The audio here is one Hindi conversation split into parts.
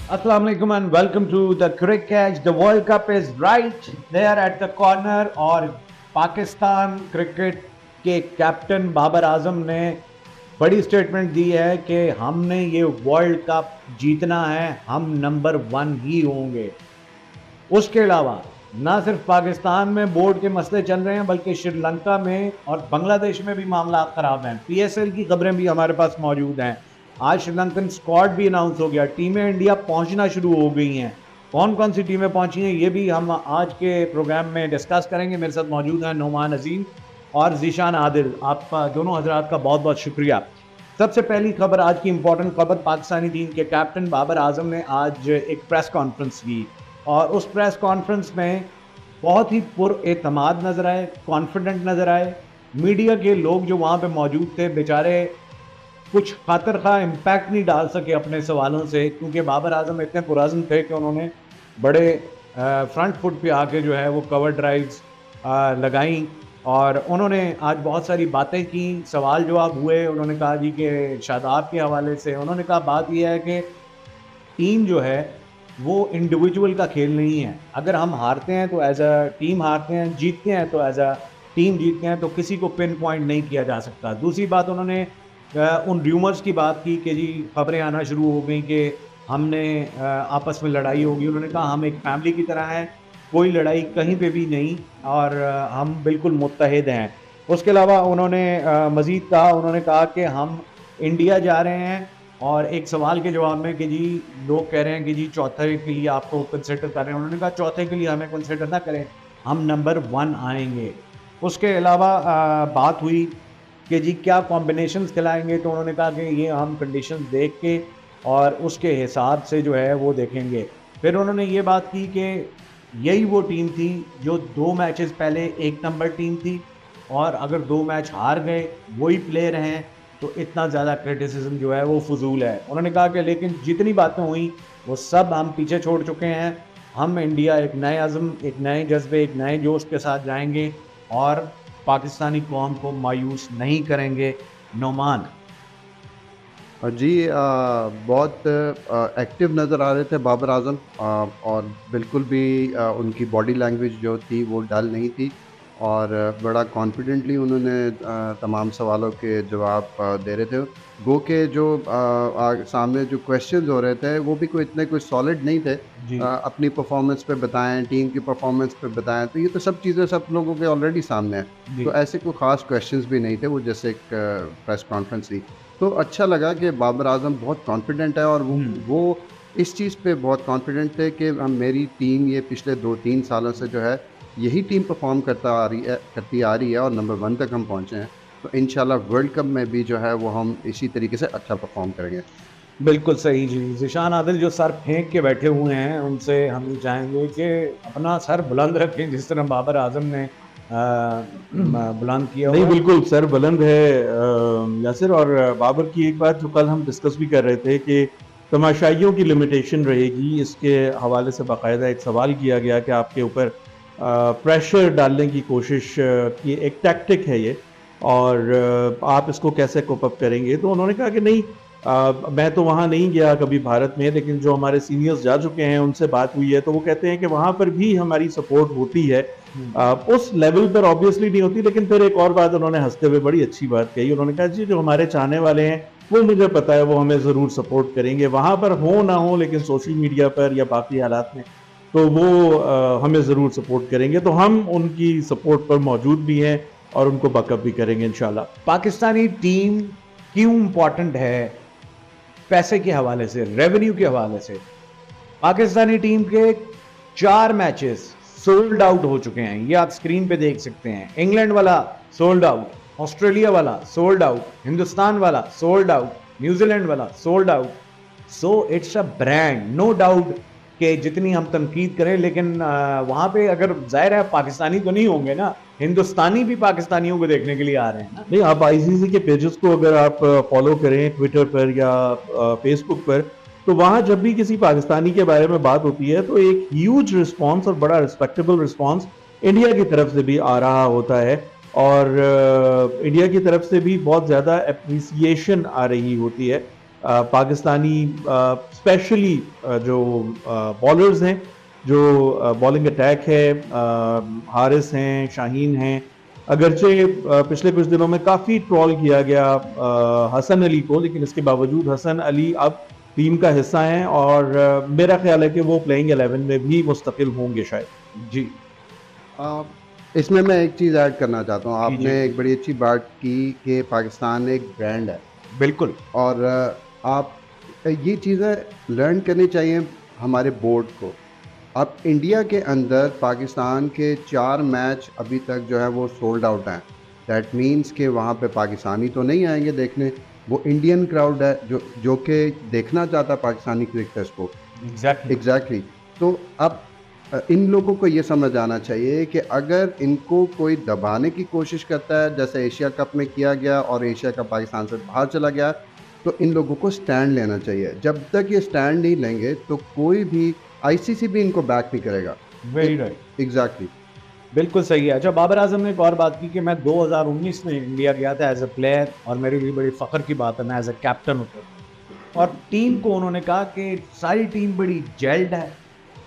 Assalamu alaikum and welcome to the Cricket Catch. The World Cup is right there at the corner और पाकिस्तान क्रिकेट के कैप्टन बाबर आजम ने बड़ी स्टेटमेंट दी है कि हमने ये वर्ल्ड कप जीतना है, हम नंबर 1 ही होंगे। उसके अलावा ना सिर्फ पाकिस्तान में बोर्ड के मसले चल रहे हैं बल्कि श्रीलंका में और बांग्लादेश में भी मामला ख़राब हैं। पीएसएल की खबरें भी हमारे पास मौजूद हैं। आज श्रीलंकन स्क्वाड भी अनाउंस हो गया, टीमें इंडिया पहुंचना शुरू हो गई हैं। कौन कौन सी टीमें पहुंची हैं ये भी हम आज के प्रोग्राम में डिस्कस करेंगे। मेरे साथ मौजूद हैं नोमान अजीम और ज़ीशान आदिल। आपका दोनों हजरात का बहुत बहुत शुक्रिया। सबसे पहली खबर, आज की इंपॉर्टेंट खबर, पाकिस्तानी टीम के कैप्टन बाबर आजम ने आज एक प्रेस कॉन्फ्रेंस की और उस प्रेस कॉन्फ्रेंस में बहुत ही पुरएतमाद नज़र आए, कॉन्फिडेंट नज़र आए। मीडिया के लोग जो वहाँ पे मौजूद थे बेचारे कुछ खातिर खा इम्पैक्ट नहीं डाल सके अपने सवालों से, क्योंकि बाबर आजम इतने पुराज़म थे कि उन्होंने बड़े फ्रंट फुट पे आके जो है वो कवर ड्राइव्स लगाई और उन्होंने आज बहुत सारी बातें की, सवाल जवाब हुए। उन्होंने कहा जी कि शादाब के हवाले से उन्होंने कहा बात यह है कि टीम जो है वो इंडिविजुअल का खेल नहीं है। अगर हम हारते हैं तो एज अ टीम हारते हैं, जीतते हैं तो एज अ टीम जीतते हैं, तो किसी को पिन पॉइंट नहीं किया जा सकता। दूसरी बात, उन्होंने उन र्यूमर्स की बात की कि जी खबरें आना शुरू हो गई कि हमने आपस में लड़ाई होगी। उन्होंने कहा हम एक फैमिली की तरह हैं, कोई लड़ाई कहीं पे भी नहीं और हम बिल्कुल मुत्तहिद हैं। उसके अलावा उन्होंने मज़ीद कहा, उन्होंने कहा कि हम इंडिया जा रहे हैं और एक सवाल के जवाब में कि जी लोग कह रहे हैं कि जी चौथे के लिए आपको कंसिडर कर रहे हैं। उन्होंने कहा चौथे के लिए हमें कंसिडर ना करें, हम नंबर 1 आएंगे। उसके अलावा बात हुई कि जी क्या कॉम्बिनेशंस खिलाएंगे, तो उन्होंने कहा कि ये हम कंडीशंस देख के और उसके हिसाब से जो है वो देखेंगे। फिर उन्होंने ये बात की कि यही वो टीम थी जो 2 मैचेस पहले 1 नंबर टीम थी और अगर 2 मैच हार गए, वही प्लेयर हैं, तो इतना ज़्यादा क्रिटिसिज्म जो है वो फजूल है। उन्होंने कहा कि लेकिन जितनी बातें हुई वो सब हम पीछे छोड़ चुके हैं। हम इंडिया एक नए अज़्म, एक नए जज्बे, एक नए जोश के साथ जाएंगे और पाकिस्तानी कौम को मायूस नहीं करेंगे। नोमान जी बहुत एक्टिव नज़र आ रहे थे बाबर आजम और बिल्कुल भी उनकी बॉडी लैंग्वेज जो थी वो डल नहीं थी और बड़ा कॉन्फिडेंटली उन्होंने तमाम सवालों के जवाब दे रहे थे। गो के जो सामने जो क्वेश्चंस हो रहे थे वो भी कोई इतने कोई सॉलिड नहीं थे। जी अपनी परफॉर्मेंस पे बताएं, टीम की परफॉर्मेंस पे बताएं, तो ये तो सब चीज़ें सब लोगों के ऑलरेडी सामने हैं। जी तो ऐसे कोई ख़ास क्वेश्चंस भी नहीं थे, वो जैसे एक प्रेस कॉन्फ्रेंस थी। तो अच्छा लगा कि बाबर आजम बहुत कॉन्फिडेंट है और वो इस चीज़ पे बहुत कॉन्फिडेंट थे कि हम मेरी टीम ये पिछले 2-3 सालों से जो है यही टीम परफॉर्म करती आ रही है और नंबर 1 तक हम पहुँचे हैं। तो इंशाल्लाह वर्ल्ड कप में भी जो है वो हम इसी तरीके से अच्छा परफॉर्म करेंगे। बिल्कुल सही जी। ज़ीशान आदिल जो सर फेंक के बैठे हुए हैं उनसे हम ये चाहेंगे कि अपना सर बुलंद रखें जिस तरह बाबर आजम ने बुलंद किया नहीं, हुआ है। बिल्कुल सर बुलंद है यासिर। और बाबर की एक बात जो कल हम डिस्कस भी कर रहे थे कि तमाशाइयों की लिमिटेशन रहेगी, इसके हवाले से बाकायदा एक सवाल किया गया कि आपके ऊपर प्रेशर डालने की कोशिश की एक टैक्टिक है ये और आप इसको कैसे कोप अप करेंगे। तो उन्होंने कहा कि नहीं, मैं तो वहाँ नहीं गया कभी भारत में, लेकिन जो हमारे सीनियर्स जा चुके हैं उनसे बात हुई है तो वो कहते हैं कि वहाँ पर भी हमारी सपोर्ट होती है। उस लेवल पर ऑब्वियसली नहीं होती, लेकिन फिर एक और बात उन्होंने हंसते हुए बड़ी अच्छी बात कही। उन्होंने कहा जी जो हमारे चाहने वाले हैं वो मुझे पता है वो हमें ज़रूर सपोर्ट करेंगे, वहाँ पर हो ना हो, लेकिन सोशल मीडिया पर या बाकी हालात में तो वो हमें ज़रूर सपोर्ट करेंगे। तो हम उनकी सपोर्ट पर मौजूद भी हैं और उनको बैकअप भी करेंगे इंशाल्लाह। पाकिस्तानी टीम क्यों इम्पॉर्टेंट है पैसे के हवाले से, रेवेन्यू के हवाले से? पाकिस्तानी टीम के 4 मैचेस सोल्ड आउट हो चुके हैं, ये आप स्क्रीन पे देख सकते हैं। इंग्लैंड वाला सोल्ड आउट, ऑस्ट्रेलिया वाला सोल्ड आउट, हिंदुस्तान वाला सोल्ड आउट, न्यूजीलैंड वाला sold out. So it's a brand, no doubt कि जितनी हम तनकीद करें, लेकिन वहाँ पे अगर जाहिर है पाकिस्तानी तो नहीं होंगे ना, हिंदुस्तानी भी पाकिस्तानियों को देखने के लिए आ रहे हैं ना। नहीं, आप आईसीसी के पेजेस को अगर आप फॉलो करें ट्विटर पर या फेसबुक पर, तो वहाँ जब भी किसी पाकिस्तानी के बारे में बात होती है तो एक ह्यूज रिस्पांस और बड़ा रिस्पेक्टेबल रिस्पांस इंडिया की तरफ से भी आ रहा होता है और इंडिया की तरफ से भी बहुत ज़्यादा अप्रिसिएशन आ रही होती है। पाकिस्तानी स्पेशली जो बॉलर्स हैं, जो बॉलिंग अटैक है, हारिस हैं, शाहीन हैं, अगरचे पिछले कुछ दिनों में काफ़ी ट्रॉल किया गया हसन अली को, लेकिन इसके बावजूद हसन अली अब टीम का हिस्सा हैं और मेरा ख्याल है कि वो प्लेइंग 11 में भी मुस्तकिल होंगे शायद। जी आ, इसमें मैं एक चीज़ ऐड करना चाहता हूँ। जी, आपने जी। एक बड़ी अच्छी बात की कि पाकिस्तान एक ब्रांड है बिल्कुल और आप ये चीज़ें लर्न करनी चाहिए हमारे बोर्ड को। अब इंडिया के अंदर पाकिस्तान के 4 मैच अभी तक जो है वो सोल्ड आउट हैं। दैट मीन्स कि वहाँ पे पाकिस्तानी तो नहीं आएंगे देखने, वो इंडियन क्राउड है जो कि देखना चाहता है पाकिस्तानी क्रिकेटर्स को। एग्जैक्टली एग्जैक्टली तो अब इन लोगों को ये समझ आना चाहिए कि अगर इनको कोई दबाने की कोशिश करता है, जैसे एशिया कप में किया गया और एशिया कप पाकिस्तान से बाहर चला गया, तो इन लोगों को स्टैंड लेना चाहिए। जब तक ये स्टैंड नहीं लेंगे तो कोई भी आईसीसी भी इनको बैक नहीं करेगा। वेरी राइट एग्जैक्टली बिल्कुल सही है। अच्छा, बाबर आजम ने एक और बात की कि मैं 2019 में इंडिया गया था एज ए प्लेयर और मेरे लिए बड़ी फ़ख्र की बात है, मैं एज ए कैप्टन होता और टीम को उन्होंने कहा कि सारी टीम बड़ी जेल्ड है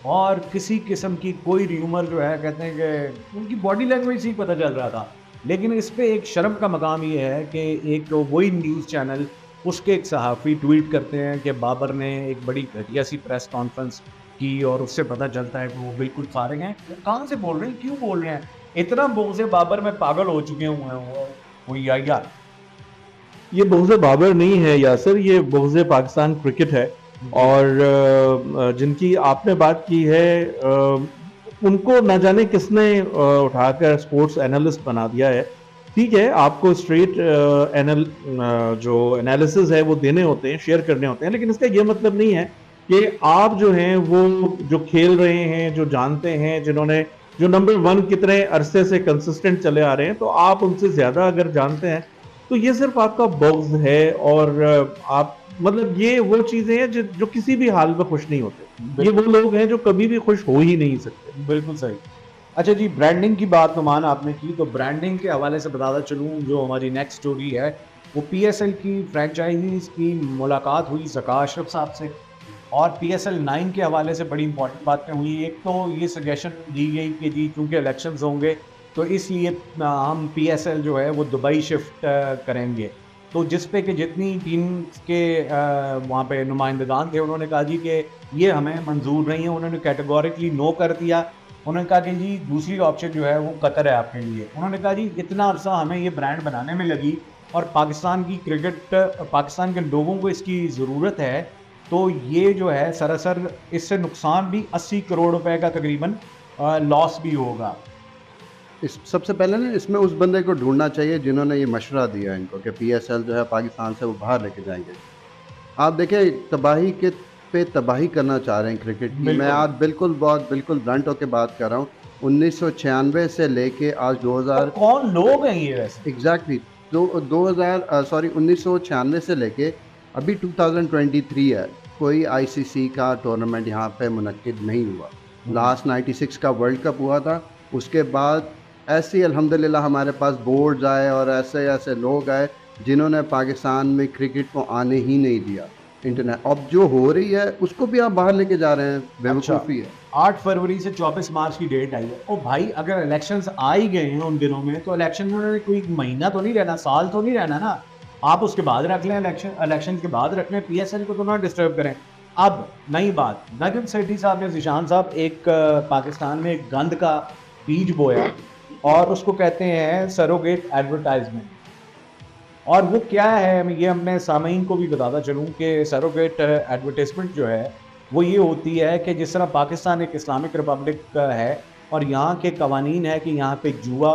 और किसी किस्म की कोई र्यूमर जो है, कहते हैं कि उनकी बॉडी लैंग्वेज से ही पता चल रहा था। लेकिन इस पे एक शर्म का मकाम ये है कि एक तो वही न्यूज़ चैनल, उसके एक सहाफ़ी ट्वीट करते हैं कि बाबर ने एक बड़ी घटिया सी प्रेस कॉन्फ्रेंस की और उससे पता चलता है कि वो बिल्कुल फारिग हैं। कहाँ से बोल रहे हैं, क्यों बोल रहे हैं? इतना बोझे बाबर में पागल हो चुके हुए हैं वो यार। ये बोझे बाबर नहीं है यासर, ये बोझे पाकिस्तान क्रिकेट है। और जिनकी आपने बात की है, उनको न जाने किसने उठाकर स्पोर्ट्स एनालिस्ट बना दिया है। ठीक है, आपको स्ट्रेट जो एनालिसिस है वो देने होते हैं, शेयर करने होते हैं, लेकिन इसका ये मतलब नहीं है कि आप जो हैं वो जो खेल रहे हैं, जो जानते हैं, जिन्होंने जो नंबर 1 कितने अरसे से कंसिस्टेंट चले आ रहे हैं, तो आप उनसे ज़्यादा अगर जानते हैं तो ये सिर्फ आपका बग़्ज़ है। और आप मतलब ये वो चीज़ें हैं जो किसी भी हाल में खुश नहीं होते। ये वो लोग हैं जो कभी भी खुश हो ही नहीं सकते। बिल्कुल सही। अच्छा जी, ब्रांडिंग की बात नुमान आपने की, तो ब्रांडिंग के हवाले से बताता चलूँ, जो हमारी नेक्स्ट स्टोरी है वो पीएसएल की फ्रेंचाइजीज़ की मुलाकात हुई ज़का अशरफ साहब से और पीएसएल 9 के हवाले से बड़ी इंपॉर्टेंट बातें हुई। एक तो ये सजेशन दी गई कि जी चूँकि इलेक्शंस होंगे तो इसलिए हम पीएसएल जो है वो दुबई शिफ्ट करेंगे। तो जिस पे कि जितनी टीम के वहाँ पे नुमाइंदगान थे, उन्होंने कहा जी कि ये हमें मंजूर नहीं है। उन्होंने कैटेगोरिकली नो कर दिया। उन्होंने कहा कि जी दूसरी ऑप्शन जो है वो कतर है आपके लिए। उन्होंने कहा जी इतना अरसा हमें ये ब्रांड बनाने में लगी और पाकिस्तान की क्रिकेट, पाकिस्तान के लोगों को इसकी ज़रूरत है, तो ये जो है सरासर इससे नुकसान भी 80 करोड़ रुपए का तकरीबन लॉस भी होगा। इस सबसे पहले ना इसमें उस बंदे को ढूंढना चाहिए जिन्होंने ये मशवरा दिया इनको कि पीएसएल जो है पाकिस्तान से वो बाहर लेके जाएंगे। आप देखें तबाही के पे तबाही करना चाह रहे हैं क्रिकेट की। मैं आज बिल्कुल ब्लंट होकर बात कर रहा हूँ। 1996 से लेके आज 2000 तो कौन लोग हैं ये वैसे? एग्जैक्टली 1996 से लेके अभी 2023 है, कोई आईसीसी का टूर्नामेंट यहाँ पे मुनक्किद नहीं हुआ। लास्ट 96 का वर्ल्ड कप हुआ था, उसके बाद ऐसे ही अल्हम्दुलिल्लाह हमारे पास बोर्ड्स आए और ऐसे ऐसे लोग आए जिन्होंने पाकिस्तान में क्रिकेट को आने ही नहीं दिया। इंटरनेट अब जो हो रही है उसको भी आप बाहर लेके जा रहे हैं, बेवकूफ़ी है। 8 फरवरी से 24 मार्च की डेट आई है। ओ भाई, अगर इलेक्शंस आ ही गए हैं उन दिनों में, तो इलेक्शन में उन्होंने कोई महीना तो नहीं रहना, साल तो नहीं रहना ना। आप उसके बाद रख लें, इलेक्शन के बाद रख लें, पीएसएल को तो ना डिस्टर्ब करें। अब नई बात, नजम सेठी साहब ने, ज़ीशान साहब, एक पाकिस्तान में एक गंद का बीज बोया और उसको कहते हैं सरोगेट एडवर्टाइजमेंट। और वो क्या है, ये हमने सामीन को भी बताता चलूँ कि सरोगेट एडवर्टाइजमेंट जो है वो ये होती है कि जिस तरह पाकिस्तान एक इस्लामिक रिपब्लिक है और यहाँ के कवानीन है कि यहाँ पे जुआ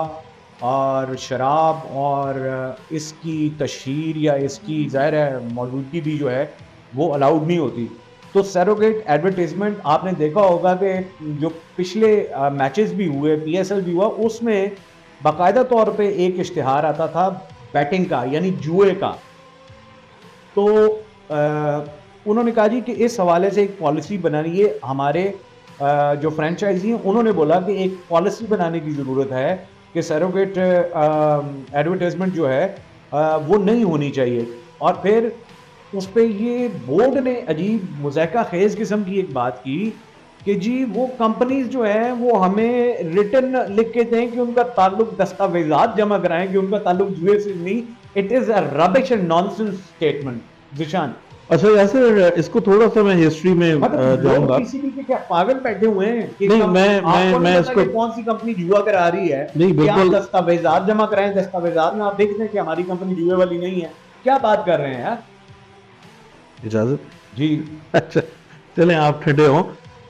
और शराब और इसकी तशहीर या इसकी ज़ाहिर है मौजूदगी भी जो है वो अलाउड नहीं होती। तो सरोगेट एडवर्टाइजमेंट आपने देखा होगा कि जो पिछले मैचेस भी हुए, पीएसएल भी हुआ, उसमें बाकायदा तौर पे एक इश्तिहार आता था बैटिंग का, यानी जुए का। तो उन्होंने कहा जी कि इस हवाले से एक पॉलिसी बनानी है। हमारे जो फ्रेंचाइजी हैं उन्होंने बोला कि एक पॉलिसी बनाने की ज़रूरत है कि सरोगेट एडवर्टाइजमेंट जो है वो नहीं होनी चाहिए। और फिर उस पे ये बोर्ड ने अजीब मुज़ाहिका खेज किस्म की एक बात की कि जी वो कंपनीज जो है वो हमें रिटर्न लिख के दें कि उनका ताल्लुक दस्तावेजात जमा कराएं कि उनका ताल्लुक यूएस से नहीं। It is a rubbish and nonsense statement Zeeshan. अच्छा यासिर, इसको थोड़ा सा मैं हिस्ट्री में मतलब जाऊंगा। पीसीबी के क्या पागल बैठे हुए हैं कि नहीं, आपको मैं नहीं पता इसको कि कौन सी कंपनी जुआ करा रही है? नहीं, कि आप बिल्कुल दस्तावेजात जमा कराएं, दस्तावेजात में आप देख दें कि हमारी कंपनी जुए वाली नहीं है। क्या बात कर रहे हैं यार? इजाजत। जी अच्छा, चलें आप ठंडे हो।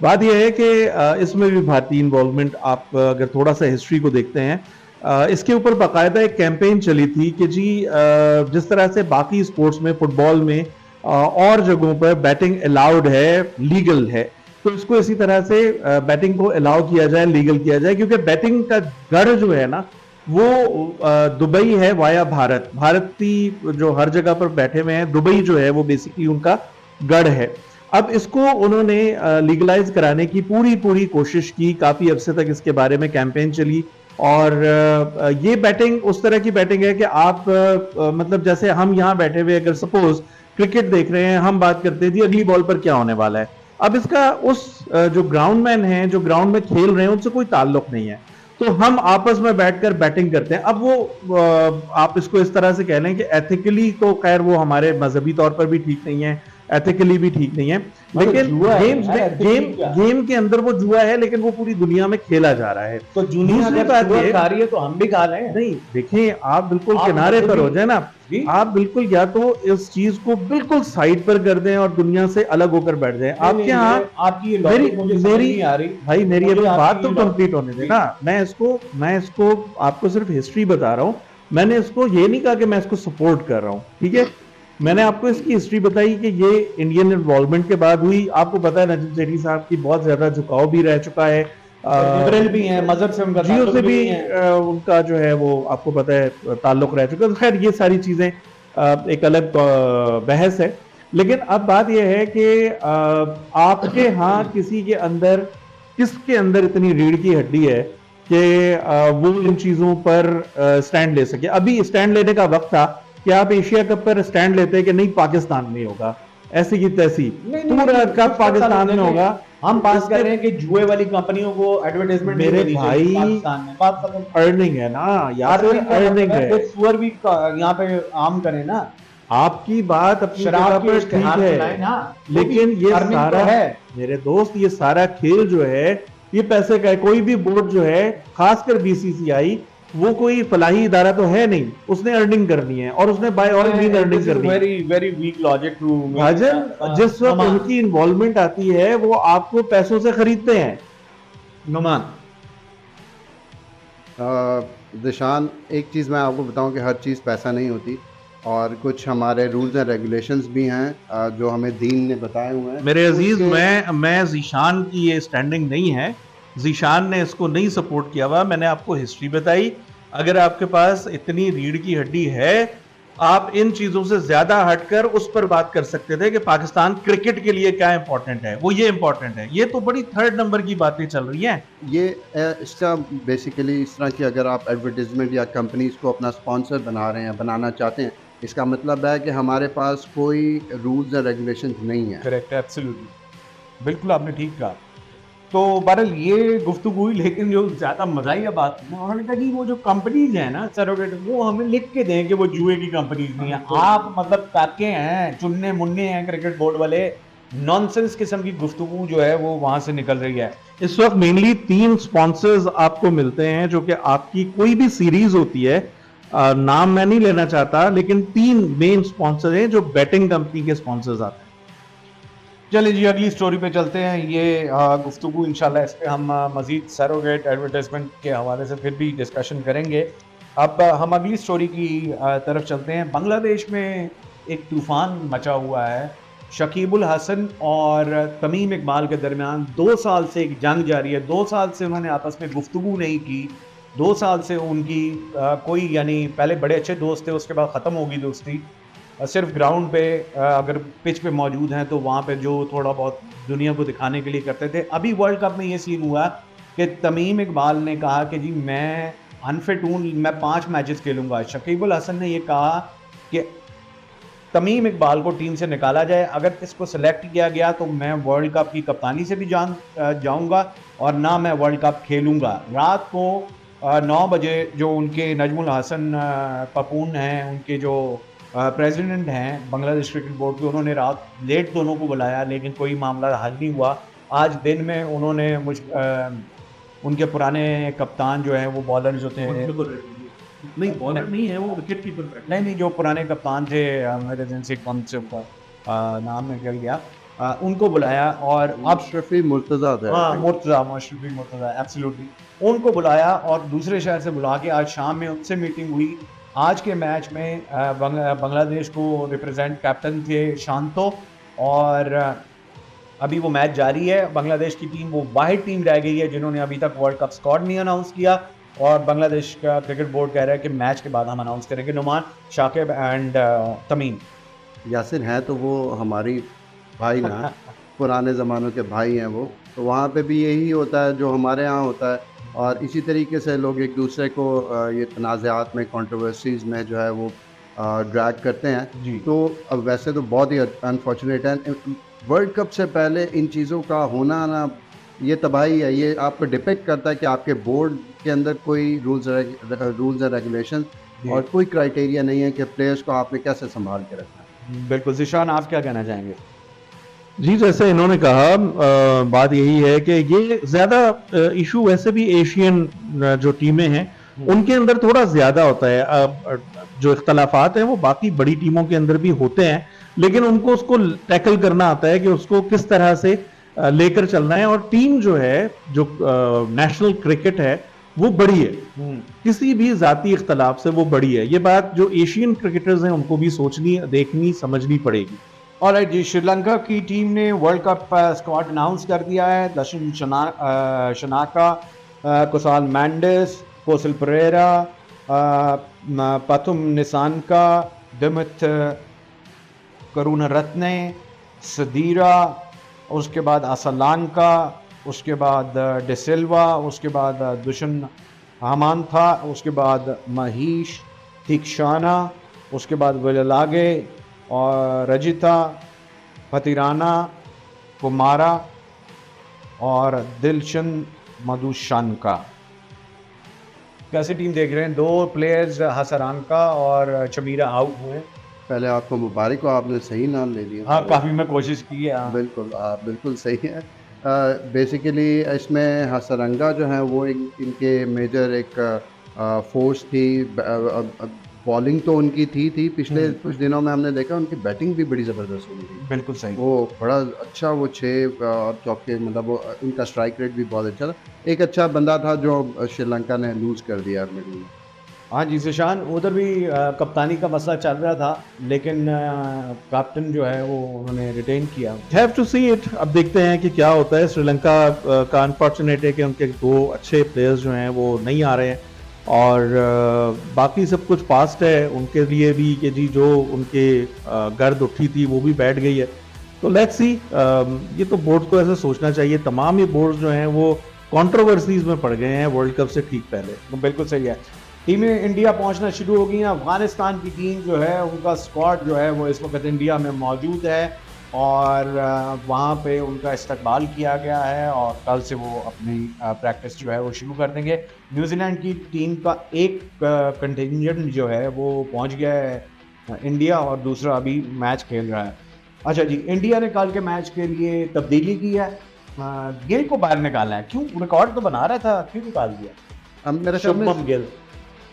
बात यह है कि इसमें भी भारतीय इन्वॉल्वमेंट, आप अगर थोड़ा सा हिस्ट्री को देखते हैं, इसके ऊपर बाकायदा एक कैंपेन चली थी कि जी जिस तरह से बाकी स्पोर्ट्स में, फुटबॉल में और जगहों पर बैटिंग अलाउड है, लीगल है, तो इसको इसी तरह से बैटिंग को अलाउ किया जाए, लीगल किया जाए, क्योंकि बैटिंग का गढ़ जो है ना वो दुबई है वाया भारत। भारतीय जो हर जगह पर बैठे हुए हैं, दुबई जो है वो बेसिकली उनका गढ़ है। अब इसको उन्होंने लीगलाइज कराने की पूरी पूरी कोशिश की, काफी अरसे तक इसके बारे में कैंपेन चली। और ये बैटिंग उस तरह की बैटिंग है कि आप मतलब जैसे हम यहाँ बैठे हुए अगर सपोज क्रिकेट देख रहे हैं, हम बात करते हैं जी अगली बॉल पर क्या होने वाला है। अब इसका उस जो ग्राउंडमैन है, जो ग्राउंड में खेल रहे हैं, उनसे कोई ताल्लुक नहीं है, तो हम आपस में बैठकर बैटिंग करते हैं। अब वो आप इसको इस तरह से कह लें कि एथिकली तो खैर वो हमारे मजहबी तौर पर भी ठीक नहीं है, एथिकली भी ठीक नहीं है, लेकिन गेम के अंदर वो जुआ है, लेकिन वो पूरी दुनिया में खेला जा रहा है। तो दुनिया दूसरी अगर बात जुआ ये, खा रही है तो हम भी खा लें। नहीं देखिए, आप बिल्कुल आप किनारे पर हो जाए ना, जी। आप बिल्कुल या तो इस चीज को बिल्कुल साइड पर कर दें और दुनिया से अलग होकर बैठ जाएं। आपके यहाँ आपकी ये लॉजिक मुझे समझ नहीं आ रही भाई, मेरी मुझे अभी आपकी बात तो ये कंप्लीट होने देना। मैं इसको आपको सिर्फ हिस्ट्री बता रहा हूँ। मैंने इसको ये नहीं कहा कि मैं इसको सपोर्ट कर रहा हूँ, ठीक है। मैंने आपको इसकी हिस्ट्री बताई कि ये इंडियन इन्वॉल्वमेंट के बाद हुई। आपको पता है नजीब सेठी साहब की बहुत ज्यादा झुकाव भी रह चुका है, लिबरल भी हैं, मजहब से उनका जियो ताल्लुक से भी नहीं है। उनका जो है वो आपको पता है ताल्लुक रह चुका है। तो खैर ये सारी चीजें एक अलग बहस है। लेकिन अब बात यह है कि आपके यहाँ किसी के अंदर, किसके अंदर इतनी रीढ़ की हड्डी है कि वो इन चीजों पर स्टैंड ले सके। अभी स्टैंड लेने का वक्त था कि आप एशिया कप पर स्टैंड लेते कि नहीं पाकिस्तान में होगा, ऐसी की तैसी पूरा कप पाकिस्तान में होगा। हम बात कर रहे हैं कि जुए वाली कंपनियों को एडवर्टाइजमेंट मेरे भाई, पाकिस्तान में बात अर्निंग है ना यार, अर्निंग है। सुअर भी यहाँ पे आम करें ना। आपकी बात अपनी शराब जगह के पर इश्तिहार ठीक चलाएं है, ना, लेकिन ये earning तो सारा है। मेरे दोस्त, ये सारा खेल जो है ये पैसे का है। कोई भी बोर्ड जो है, खासकर बीसीसीआई, वो कोई फलाही इदारा तो है नहीं, उसने अर्निंग करनी है और उसने बाय ऑल मीन अर्निंग करनी है। Very very weak logic to भाजन, जिस वक्त उनकी इन्वॉल्वमेंट आती है वो आपको पैसों से खरीदते हैं। नुमान, दिशान, एक चीज़ मैं आपको बताऊं कि हर चीज़ पैसा नहीं होती, और कुछ हमारे रूल्स एंड रेगुलेशंस भी हैं जो हमें दीन ने बताए हुए हैं। मेरे अजीज, मैं जीशान की ये स्टैंडिंग नहीं है, जीशान ने इसको नहीं सपोर्ट किया हुआ। मैंने आपको हिस्ट्री बताई। अगर आपके पास इतनी रीढ़ की हड्डी है, आप इन चीजों से ज्यादा हटकर उस पर बात कर सकते थे कि पाकिस्तान क्रिकेट के लिए क्या इंपॉर्टेंट है, वो ये इंपॉर्टेंट है। ये तो बड़ी थर्ड नंबर की बातें चल रही हैं। ये इसका बेसिकली इस तरह की अगर आप एडवर्टीजमेंट या कंपनीज को अपना स्पॉन्सर बना रहे हैं, बनाना चाहते हैं, इसका मतलब है कि हमारे पास कोई रूल्स एंड रेगुलेशंस नहीं है। करेक्ट, एब्सोल्युटली, बिल्कुल आपने ठीक कहा। तो बहरहाल ये गुफ्तगू हुई, लेकिन जो ज़्यादा मज़ाहिया बात है ना, उन्होंने कहा कि वो जो कंपनीज हैं ना सरोगेट, वो हमें लिख के दें कि वो जुए की कंपनीज नहीं है। आप मतलब काके हैं, चुन्ने मुन्ने हैं क्रिकेट बोर्ड वाले। नॉनसेंस किस्म की गुफ्तगू जो है वो वहाँ से निकल रही है। इस वक्त मेनली 3 स्पॉन्सर्स आपको मिलते हैं, जो कि आपकी कोई भी सीरीज होती है, नाम मैं नहीं लेना चाहता, लेकिन 3 मेन स्पॉन्सर हैं जो बैटिंग कंपनी के स्पॉन्सर्स आते हैं। चलिए जी, अगली स्टोरी पे चलते हैं। ये गुफ्तगू इंशाल्लाह इस पे हम मज़ीद सरोगेट एडवर्टाइजमेंट के हवाले से फिर भी डिस्कशन करेंगे। अब हम अगली स्टोरी की तरफ चलते हैं। बांग्लादेश में एक तूफ़ान मचा हुआ है। शकीबुल हसन और तमीम इकबाल के दरमियान 2 साल से एक जंग जारी है। 2 साल से उन्होंने आपस में गुफ्तगू नहीं की। 2 साल से उनकी कोई, यानी पहले बड़े अच्छे दोस्त थे, उसके बाद ख़त्म होगी दोस्ती। सिर्फ ग्राउंड पे अगर पिच पे मौजूद हैं तो वहाँ पे जो थोड़ा बहुत दुनिया को दिखाने के लिए करते थे। अभी वर्ल्ड कप में ये सीन हुआ कि तमीम इकबाल ने कहा कि जी मैं अनफिट हूँ, मैं 5 मैचेस खेलूँगा। शकीबुल हसन ने ये कहा कि तमीम इकबाल को टीम से निकाला जाए। अगर इसको सेलेक्ट किया गया तो मैं वर्ल्ड कप की कप्तानी से भी जाऊंगा और ना मैं वर्ल्ड कप खेलूंगा। रात को 9 बजे जो उनके नजमुल हसन पपून हैं, उनके जो प्रेसिडेंट हैं बांग्लादेश क्रिकेट बोर्ड के, उन्होंने रात लेट दोनों को बुलाया लेकिन कोई मामला हल नहीं हुआ। आज दिन में उन्होंने उनके पुराने कप्तान जो हैं वो बॉलर जो थे, नहीं बॉलर नहीं है, वो विकेट कीपर। नहीं जो पुराने कप्तान थे, मेरे दिन से कौन से नाम निकल गया, उनको बुलाया और अब शफी मुर्तज़ा थे। मुर्तज़ा एब्सोल्युटली, उनको बुलाया और दूसरे शहर से बुला के आज शाम में उनसे मीटिंग हुई। आज के मैच में बांग्लादेश को रिप्रेजेंट कैप्टन थे शांतो और अभी वो मैच जारी है। बांग्लादेश की टीम वो वाहिद टीम रह गई है जिन्होंने अभी तक वर्ल्ड कप स्क्वाड नहीं अनाउंस किया और बांग्लादेश का क्रिकेट बोर्ड कह रहा है कि मैच के बाद हम अनाउंस करेंगे। नुमान, शाकिब एंड तमीम। यासिर हैं तो वो हमारी भाई ना पुराने ज़मानों के भाई हैं वो, तो वहाँ पे भी यही होता है जो हमारे यहाँ होता है और इसी तरीके से लोग एक दूसरे को ये तनाज़ात में, कंट्रोवर्सीज़ में जो है वो ड्रैग करते हैं जी। तो अब वैसे तो बहुत ही अनफॉर्चुनेट है। वर्ल्ड कप से पहले इन चीज़ों का होना ना ये तबाही है। ये आपको डिपेक्ट करता है कि आपके बोर्ड के अंदर कोई रूल्स एंड रेगुलेशन और कोई क्राइटेरिया नहीं है कि प्लेयर्स को आपने कैसे संभाल के रखना है। बिल्कुल। ज़िशान, आप क्या कहना चाहेंगे? जी, जैसे इन्होंने कहा, बात यही है कि ये ज़्यादा इशू वैसे भी एशियन जो टीमें हैं उनके अंदर थोड़ा ज़्यादा होता है। जो इख्तलाफात हैं वो बाकी बड़ी टीमों के अंदर भी होते हैं, लेकिन उनको उसको टैकल करना आता है कि उसको किस तरह से लेकर चलना है। और टीम जो है, जो नेशनल क्रिकेट है, वो बड़ी है, किसी भी जाती इख्तलाफ से वो बड़ी है। ये बात जो एशियन क्रिकेटर्स हैं उनको भी सोचनी, देखनी, समझनी पड़ेगी। ऑलराइट जी, श्रीलंका की टीम ने वर्ल्ड कप स्क्वाड अनाउंस कर दिया है। दर्शन शनाका, कुसाल मैंडिस, कोसल परेरा, पथुम निसानका, दिमित करुणरत्ने, सदीरा, उसके बाद असलानका, उसके बाद डिसिल्वा, उसके बाद दुशन हमान था, उसके बाद महीश थिक्शाना, उसके बाद विलागे और रजिता फतिराना, कुमारा और दिलशन मधुशानका। कैसी टीम देख रहे हैं? 2 प्लेयर्स हसरानका और चमीरा आउट हुए। पहले आपको मुबारक हो, आपने सही नाम ले लिया। हाँ, काफ़ी मैं कोशिश की है। बिल्कुल, आप बिल्कुल सही है। बेसिकली इसमें हसरंगा जो है वो इनके मेजर एक फोर्स थी। बॉलिंग तो उनकी थी पिछले कुछ दिनों में हमने देखा उनकी बैटिंग भी बड़ी ज़बरदस्त हुई थी। बिल्कुल सही। वो बड़ा अच्छा, वो 6 और चौके, मतलब वो उनका स्ट्राइक रेट भी बहुत अच्छा था। एक अच्छा बंदा था जो श्रीलंका ने लूज़ कर दिया मिडिल में। हाँ जी ज़िशान, उधर भी कप्तानी का मसला चल रहा था लेकिन कैप्टन जो है वो उन्होंने रिटेन किया। Have to see it. अब देखते हैं कि क्या होता है। श्रीलंका का अनफॉर्चुनेट है कि उनके 2 अच्छे प्लेयर्स जो हैं वो नहीं आ रहे हैं और बाकी सब कुछ पास्ट है उनके लिए भी कि जी जो उनके गर्द उठी थी वो भी बैठ गई है। तो लेट्स सी। ये तो बोर्ड को ऐसे सोचना चाहिए। तमाम ये बोर्ड जो हैं वो कंट्रोवर्सीज में पड़ गए हैं वर्ल्ड कप से ठीक पहले। तो बिल्कुल सही है। टीमें इंडिया पहुंचना शुरू हो गई हैं। अफगानिस्तान की टीम जो है उनका स्क्वाड जो है वो इस वक्त इंडिया में मौजूद है और वहाँ पे उनका इस्तकबाल किया गया है और कल से वो अपनी प्रैक्टिस जो है वो शुरू कर देंगे। न्यूजीलैंड की टीम का एक कंटिजेंट जो है वो पहुँच गया है इंडिया और दूसरा अभी मैच खेल रहा है। अच्छा जी, इंडिया ने कल के मैच के लिए तब्दीली की है। गिल को बाहर निकाला है। क्यों? रिकॉर्ड तो बना रहा था, क्यों निकाल दिया? अब मेरे ख्याल में शुभमन गिल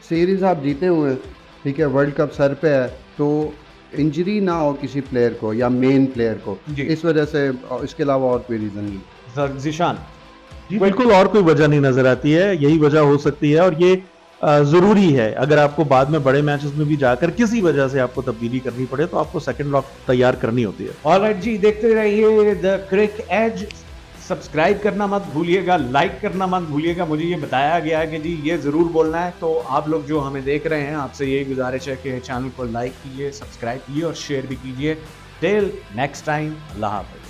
सीरीज़ आप जीते हुए हैं, ठीक है, वर्ल्ड कप सर पे है, तो इंजरी ना हो किसी प्लेयर को या मेन प्लेयर को, इस वजह से। इसके अलावा और कोई रीज़न नहीं। ज़िशान जी बिल्कुल, और कोई वजह नहीं नजर आती है। यही वजह हो सकती है और ये ज़रूरी है। अगर आपको बाद में बड़े मैचेस में भी जाकर किसी वजह से आपको तब्दीली करनी पड़े तो आपको सेकंड लॉक तैयार करनी होती है। ऑलराइट जी, देखते रहिए द क्रिक एज। सब्सक्राइब करना मत भूलिएगा, लाइक करना मत भूलिएगा। मुझे ये बताया गया है कि जी ये ज़रूर बोलना है, तो आप लोग जो हमें देख रहे हैं आपसे यही गुजारिश है कि चैनल को लाइक कीजिए, सब्सक्राइब कीजिए और शेयर भी कीजिए। टिल नेक्स्ट टाइम, अल्लाह हाफ़िज़।